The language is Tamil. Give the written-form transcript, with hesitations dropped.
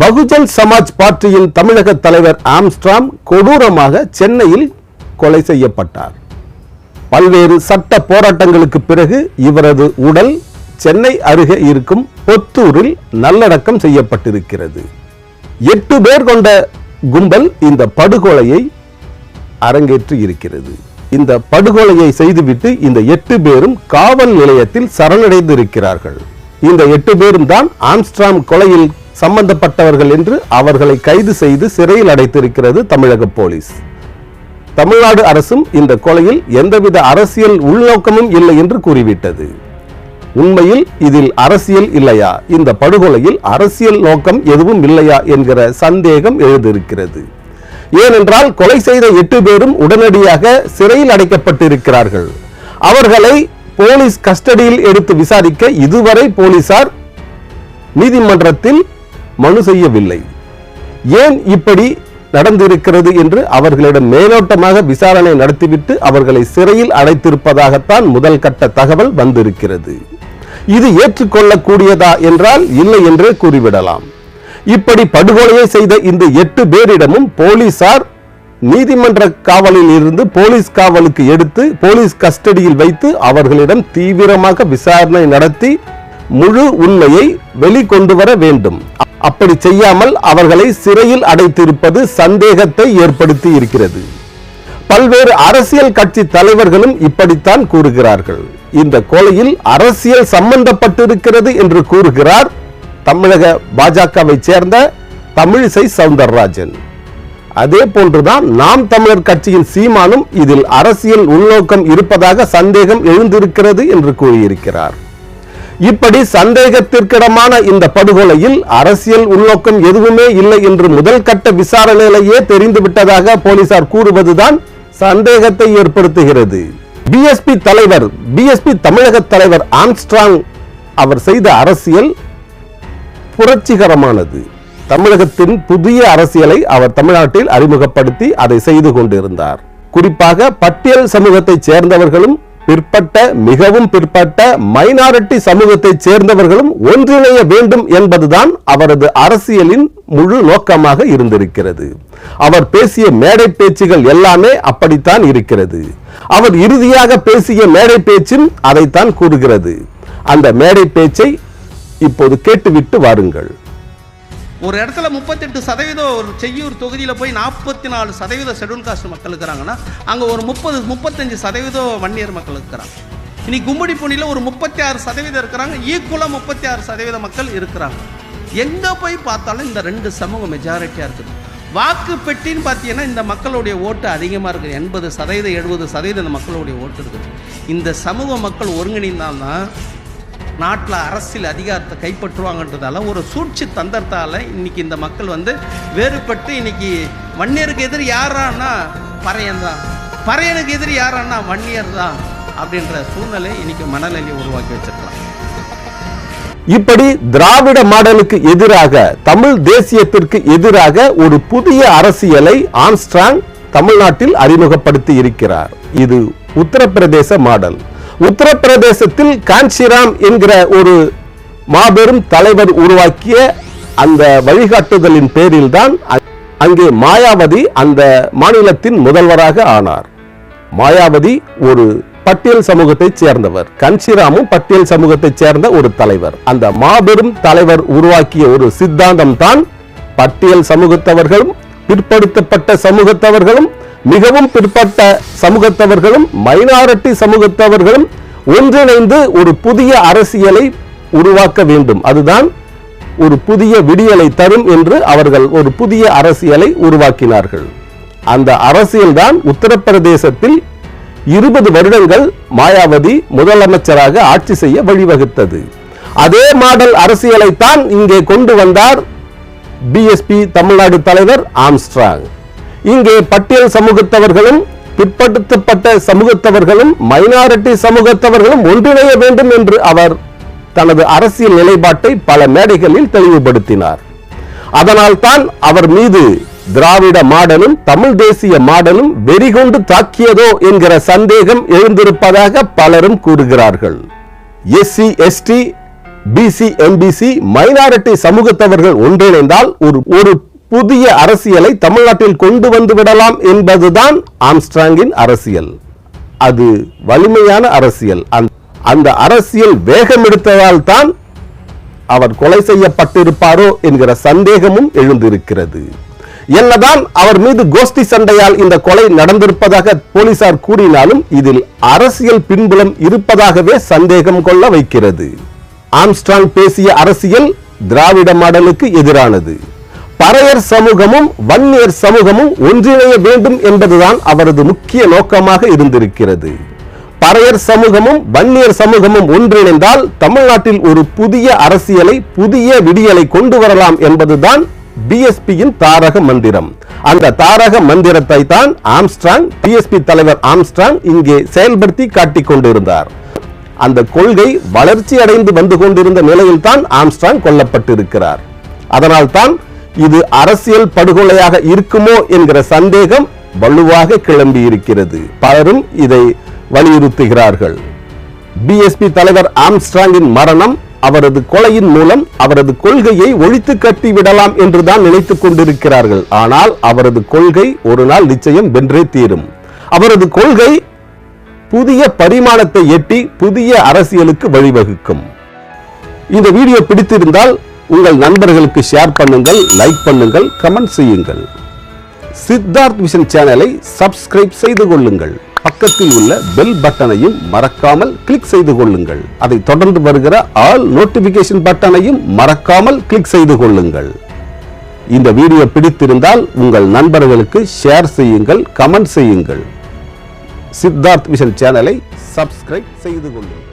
பகுஜன் சமாஜ் பார்ட்டியின் தமிழக தலைவர் ஆம்ஸ்ட்ராங் கொடூரமாக சென்னையில் கொலை செய்யப்பட்டார். பல்வேறு சட்ட போராட்டங்களுக்கு பிறகு இவரது உடல் சென்னை அருகே இருக்கும் பொத்தூரில் நல்லடக்கம் செய்யப்பட்டிருக்கிறது. 8 பேர் கொண்ட கும்பல் இந்த படுகொலையை அரங்கேற்றி இருக்கிறது. இந்த படுகொலையை செய்துவிட்டு இந்த 8 பேரும் காவல் நிலையத்தில் சரணடைந்து இருக்கிறார்கள். இந்த 8 பேரும் தான் ஆம்ஸ்ட்ராங் கொலையில் சம்பந்தப்பட்டவர்கள் என்று அவர்களை கைது செய்து சிறையில் அடைத்திருக்கிறது தமிழக போலீஸ். தமிழ்நாடு அரசும் இந்த கொலையில் எந்தவித அரசியல் உள்நோக்கமும் இல்லை என்று கூறிவிட்டது. உண்மையில் இதில் அரசியல் இல்லையா, இந்த படுகொலையில் அரசியல் நோக்கம் எதுவும் இல்லையா என்கிற சந்தேகம் எழுந்திருக்கிறது. ஏனென்றால் கொலை செய்த 8 பேரும் உடனடியாக சிறையில் அடைக்கப்பட்டிருக்கிறார்கள். அவர்களை போலீஸ் கஸ்டடியில் எடுத்து விசாரிக்க இதுவரை போலீசார் நீதிமன்றத்தில் மனு செய்யவில்லை. ஏன் இப்படி நடந்திருக்கிறது என்று அவர்களிடம் மேலோட்டமாக விசாரணை நடத்திவிட்டு அவர்களை சிறையில் அடைத்திருப்பதாகத்தான் முதல் கட்ட தகவல் வந்திருக்கிறது. இது ஏற்றுக்கொள்ளக்கூடியதா என்றால் இல்லை என்றே கூறிவிடலாம். இப்படி படுகொலையை செய்த இந்த 8 பேரிடமும் போலீசார் நீதிமன்ற காவலில் இருந்து போலீஸ் காவலுக்கு எடுத்து போலீஸ் கஸ்டடியில் வைத்து அவர்களிடம் தீவிரமாக விசாரணை நடத்தி முழு உண்மையை வெளிக்கொண்டு வர வேண்டும். அப்படி செய்யாமல் அவர்களை சிறையில் அடைத்திருப்பது சந்தேகத்தை ஏற்படுத்தி இருக்கிறது. பல்வேறு அரசியல் கட்சி தலைவர்களும் இப்படித்தான் கூறுகிறார்கள். இந்த கொலையில் அரசியல் சம்பந்தப்பட்டிருக்கிறது என்று கூறுகிறார் தமிழக பாஜகவை சேர்ந்த தமிழிசை சவுந்தரராஜன். அதே போன்றுதான் நாம் தமிழர் கட்சியின் சீமானும் இதில் அரசியல் உள்நோக்கம் இருப்பதாக சந்தேகம் எழுந்திருக்கிறது என்று கூறியிருக்கிறார். இப்படி சந்தேகத்திற்கிடமான இந்த படுகொலையில் அரசியல் உள்நோக்கம் எதுவுமே இல்லை என்று முதல் கட்ட விசாரணையிலேயே தெரிந்துவிட்டதாக போலீசார் கூறுவதுதான் சந்தேகத்தை ஏற்படுத்துகிறது. பிஎஸ்பி தமிழக தலைவர் ஆம்ஸ்ட்ராங் அவர் செய்த அரசியல் புரட்சிகரமானது. தமிழகத்தின் புதிய அரசியலை அவர் தமிழ்நாட்டில் அறிமுகப்படுத்தி அதை செய்து கொண்டிருந்தார். குறிப்பாக பட்டியல் சமூகத்தை சேர்ந்தவர்களும் பிற்பட்ட மிகவும் பிற்பட்ட மைனாரிட்டி சமூகத்தை சேர்ந்தவர்களும் ஒன்றிணைய வேண்டும் என்பதுதான் அவரது அரசியலின் முழு நோக்கமாக இருந்திருக்கிறது. அவர் பேசிய மேடை பேச்சுகள் எல்லாமே அப்படித்தான் இருக்கிறது. அவர் இறுதியாக பேசிய மேடை பேச்சும் அதைத்தான் கூறுகிறது. அந்த மேடை பேச்சை இப்போது கேட்டுவிட்டு வாருங்கள். ஒரு இடத்துல 38% ஒரு செய்யூர் தொகுதியில் போய் 44% ஷெட்யூல் காஸ்ட் மக்கள் இருக்கிறாங்கன்னா அங்கே ஒரு 35% வன்னியர் மக்கள் இருக்கிறாங்க. இன்னைக்கு கும்மிடிப்பூண்டியில் ஒரு 36% இருக்கிறாங்க. ஈக்குவலாக 36% மக்கள் இருக்கிறாங்க. எங்கே போய் பார்த்தாலும் இந்த 2 சமூகம் மெஜாரிட்டியாக இருக்குது. வாக்கு பெட்டின்னு பார்த்தீங்கன்னா இந்த மக்களுடைய ஓட்டு அதிகமாக இருக்குது. 80% 70% இந்த மக்களுடைய ஓட்டு இருக்குது. இந்த சமூக மக்கள் ஒருங்கிணைந்தால்தான் நாட்டில் அரசியல் அதிகாரத்தை கைப்பற்றுவாங்கன்றதால ஒரு சூழ்ச்சி தந்திரத்தால் இன்னைக்கு இந்த மக்கள் வேறுபட்டு இன்னைக்கு வன்னியருக்கு எதிரி யாரான்னா பறையன் தான், பறையனுக்கு எதிரி யாரான்னா வன்னியர் தான் அப்படின்ற சூழ்நிலை இன்னைக்கு மனநிலையை உருவாக்கி வச்சிருக்கலாம். இப்படி திராவிட மாடலுக்கு எதிராக தமிழ் தேசியத்திற்கு எதிராக ஒரு புதிய அரசியலை ஆம்ஸ்ட்ராங் தமிழ்நாட்டில் அறிமுகப்படுத்தி இருக்கிறார். இது உத்தரப்பிரதேச மாடல். உத்தரப்பிரதேசத்தில் காஞ்சிராம் என்கிற ஒரு மாபெரும் தலைவர் உருவாக்கிய அந்த வழிகாட்டுதலின் பேரில் தான் அங்கே மாயாவதி அந்த மாநிலத்தின் முதல்வராக ஆனார். மாயாவதி ஒரு பட்டியல் சமூகத்தை சேர்ந்தவர், காஞ்சிராமும் பட்டியல் சமூகத்தை சேர்ந்த ஒரு தலைவர். அந்த மாபெரும் தலைவர் உருவாக்கிய ஒரு சித்தாந்தம் தான் பட்டியல் சமூகத்தவர்களும் பிற்படுத்தப்பட்ட சமூகத்தவர்களும் மிகவும் பிற்பட்ட சமூகத்தவர்களும் மைனாரிட்டி சமூகத்தவர்களும் ஒன்றிணைந்து ஒரு புதிய அரசியலை உருவாக்க வேண்டும். அதுதான் ஒரு புதிய விடியலை தரும் என்று அவர்கள் ஒரு புதிய அரசியலை உருவாக்கினார்கள். அந்த அரசியல் தான் உத்தரப்பிரதேசத்தில் 20 வருடங்கள் மாயாவதி முதலமைச்சராக ஆட்சி செய்ய வழிவகுத்தது. அதே மாடல் அரசியலை தான் இங்கே கொண்டு வந்தார் பிஎஸ்பி தமிழ்நாடு தலைவர் ஆம்ஸ்ட்ராங். இங்கே பட்டியல் சமூகத்தவர்களும் பிற்படுத்தப்பட்ட சமூகத்தவர்களும் மைனாரிட்டி சமூகத்தவர்களும் ஒன்றிணைய வேண்டும் என்று அவர் தனது அரசியல் நிலைப்பாட்டை பல மேடைகளில் தெளிவுபடுத்தினார். அதனால் தான் அவர் மீது திராவிட மாடலும் தமிழ் தேசிய மாடலும் வெறிகொண்டு தாக்கியதோ என்கிற சந்தேகம் எழுந்திருப்பதாக பலரும் கூறுகிறார்கள். SC ST BC, MBC, minority சமூகத்தவர்கள் ஒன்றிணைந்தால் ஒரு புதிய அரசியலை தமிழ்நாட்டில் கொண்டு வந்து விடலாம் என்பதுதான் ஆம்ஸ்ட்ராங்கின் அரசியல். அது வலிமையான அரசியல். அந்த அரசியல் வேகம் எடுத்ததால் தான் அவர் கொலை செய்யப்பட்டிருப்பாரோ என்கிற சந்தேகமும் எழுந்திருக்கிறது. என்னதான் அவர் மீது கோஷ்டி சண்டையால் இந்த கொலை நடந்திருப்பதாக போலீசார் கூறினாலும் இதில் அரசியல் பின்புலம் இருப்பதாகவே சந்தேகம் கொள்ள வைக்கிறது. ஆம்ஸ்ட்ராங் பேசிய அரசியல் திராவிட மாடலுக்கு எதிரானது. பறையர் சமூகமும் வன்னியர் சமூகமும் ஒன்றிணைய வேண்டும் என்பதுதான் அவரது முக்கிய நோக்கமாக இருந்திருக்கிறது. பறையர் சமூகமும் வன்னியர் சமூகமும் ஒன்றிணைந்தால் தமிழ்நாட்டில் ஒரு புதிய அரசியலை, புதிய விடியலை கொண்டு வரலாம் என்பதுதான் பிஎஸ்பியின் தாரக மந்திரம். அந்த தாரக மந்திரத்தை தான் ஆம்ஸ்ட்ராங், பிஎஸ்பி தலைவர் ஆம்ஸ்ட்ராங் இங்கே செயல்படுத்தி காட்டிக் கொண்டிருந்தார். அந்த கொள்கை வளர்ச்சி அடைந்து வந்து கொண்டிருந்த நிலையில் தான் ஆம்ஸ்ட்ராங் கொல்லப்பட்டிருக்கிறார். அதனால் தான் இது அரசியல் படுகொலையாக இருக்குமோ என்கிற சந்தேகம் வலுவாக கிளம்பி இருக்கிறது. பலரும் இதை வலியுறுத்துகிறார்கள். பிஎஸ்பி தலைவர் ஆம்ஸ்ட்ராங்கின் மரணம் அவரது கொலையின் மூலம் அவரது கொள்கையை ஒழித்து கட்டி விடலாம் என்றுதான் நினைத்துக் கொண்டிருக்கிறார்கள். ஆனால் அவரது கொள்கை ஒரு நாள் நிச்சயம் வென்றே தீரும். அவரது கொள்கை புதிய பரிமாணத்தை எட்டி புதிய அரசியலுக்கு வழிவகுக்கும். இந்த வீடியோ பிடித்திருந்தால் உங்கள் நண்பர்களுக்கு ஷேர் பண்ணுங்கள், லைக் பண்ணுங்கள், கமெண்ட் செய்யுங்கள். சித்தார்த் விஷன் சேனலை சப்ஸ்கிரைப் செய்து கொள்ளுங்கள். பக்கத்தில் உள்ள பெல் பட்டனையும் மறக்காமல் கிளிக் செய்து கொள்ளுங்கள். அதை தொடர்ந்து வருகிற ஆல் நோட்டிபிகேஷன் பட்டனையும் மறக்காமல் கிளிக் செய்து கொள்ளுங்கள். இந்த வீடியோ பிடித்திருந்தால் உங்கள் நண்பர்களுக்கு ஷேர் செய்யுங்கள், கமெண்ட் செய்யுங்கள். சித்தார்த் விஷன் சேனலை சப்ஸ்கிரைப் செய்து கொள்ளுங்கள்.